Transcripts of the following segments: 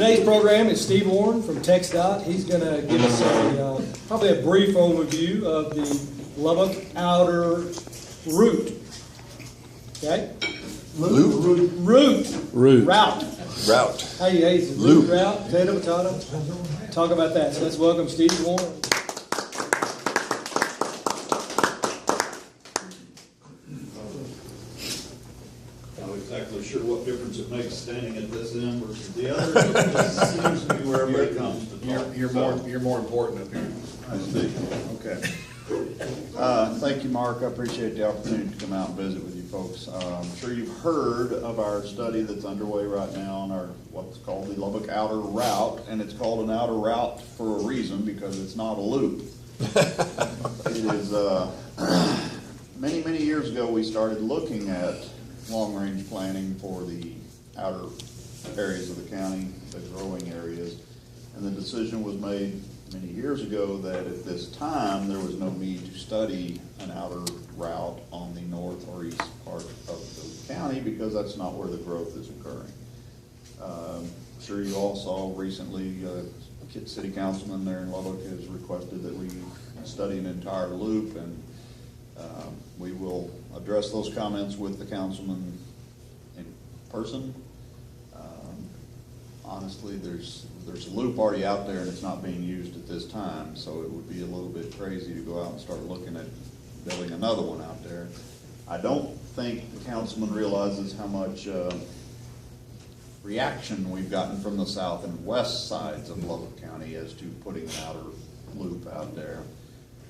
Today's program is Steve Warren from TxDOT. He's going to give us probably a brief overview of the Lubbock outer route. Okay? Route. Hey, route, potato, potato. Talk about that. So let's welcome Steve Warren. Exactly sure what difference it makes standing at this end versus the other. It just seems to be wherever it comes to talk. You're more important up here. I see. Okay. Thank you, Mark. I appreciate the opportunity to come out and visit with you folks. I'm sure you've heard of our study that's underway right now on our what's called the Lubbock Outer Route, and it's called an outer route for a reason because it's not a loop. It is many years ago we started looking at long-range planning for the outer areas of the county, the growing areas, and the decision was made many years ago that at this time there was no need to study an outer route on the north or east part of the county because that's not where the growth is occurring. I'm sure you all saw recently a city councilman there in Lubbock has requested that we study an entire loop, and we will address those comments with the councilman in person. Honestly, there's a loop already out there and it's not being used at this time, so it would be a little bit crazy to go out and start looking at building another one out there. I don't think the councilman realizes how much reaction we've gotten from the south and west sides of Lubbock County as to putting an outer loop out there.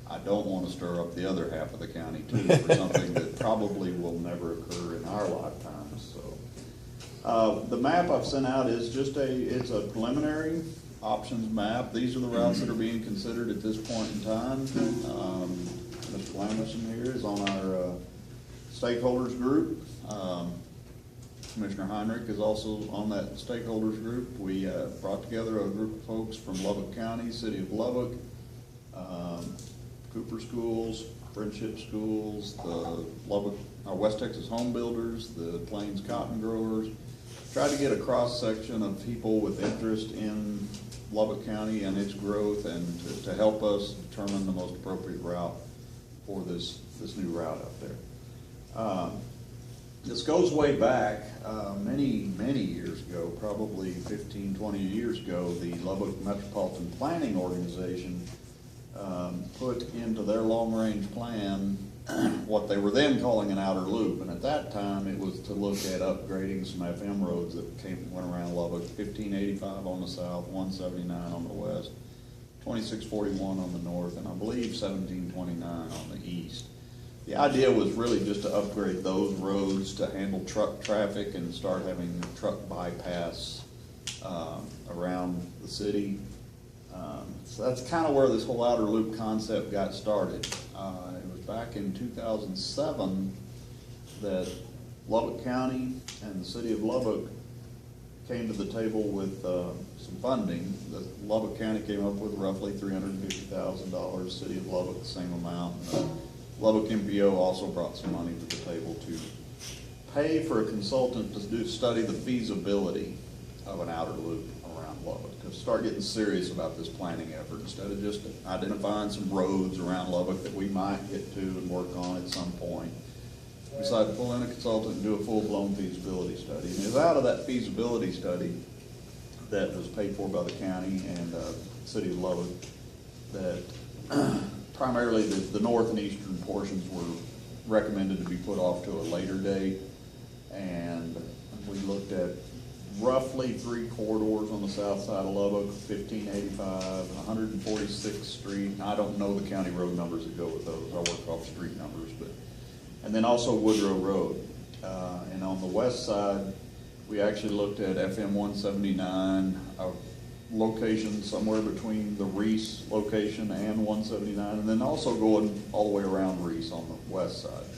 I don't want to stir up the other half of the county too for something that probably will never occur in our lifetimes. So the map I've sent out is just it's a preliminary options map. These are the routes that are being considered at this point in time. Mr. Lamerson here is on our stakeholders group. Commissioner Heinrich is also on that stakeholders group. We brought together a group of folks from Lubbock County, City of Lubbock, Cooper Schools, Friendship Schools, the Lubbock, West Texas Home Builders, the Plains Cotton Growers. Tried to get a cross-section of people with interest in Lubbock County and its growth, and to help us determine the most appropriate route for this new route out there. This goes way back, many years ago, probably 15, 20 years ago. The Lubbock Metropolitan Planning Organization put into their long-range plan what they were then calling an outer loop, and at that time it was to look at upgrading some FM roads that went around Lubbock: 1585 on the south, 179 on the west, 2641 on the north, and I believe 1729 on the east. The idea was really just to upgrade those roads to handle truck traffic and start having truck bypass around the city. So that's kind of where this whole outer loop concept got started. It was back in 2007 that Lubbock County and the City of Lubbock came to the table with some funding. The Lubbock County came up with roughly $350,000, City of Lubbock the same amount. Lubbock MPO also brought some money to the table to pay for a consultant to study the feasibility of an outer loop around Lubbock, to start getting serious about this planning effort instead of just identifying some roads around Lubbock that we might get to and work on at some point. We decided to pull in a consultant and do a full-blown feasibility study. And it was out of that feasibility study that was paid for by the county and the City of Lubbock that primarily the north and eastern portions were recommended to be put off to a later date. And we looked at roughly 3 corridors on the south side of Lubbock: 1585, 146th Street. I don't know the county road numbers that go with those. I work off street numbers, and then also Woodrow Road. And on the west side, we actually looked at FM 179, a location somewhere between the Reese location and 179, and then also going all the way around Reese on the west side.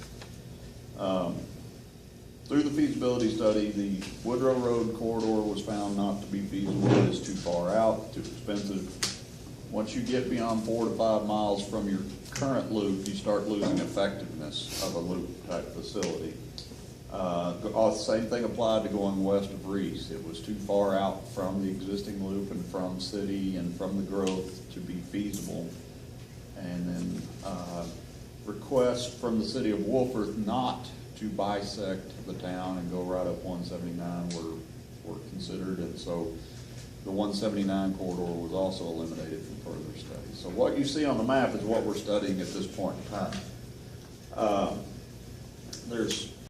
Through the feasibility study, the Woodrow Road corridor was found not to be feasible. It is too far out, too expensive. Once you get beyond 4 to 5 miles from your current loop, you start losing effectiveness of a loop type facility. Same thing applied to going west of Reese. It was too far out from the existing loop and from city and from the growth to be feasible. And then requests from the city of Wolford not to bisect the town and go right up 179 were considered, and so the 179 corridor was also eliminated from further study. So what you see on the map is what we're studying at this point in time. There's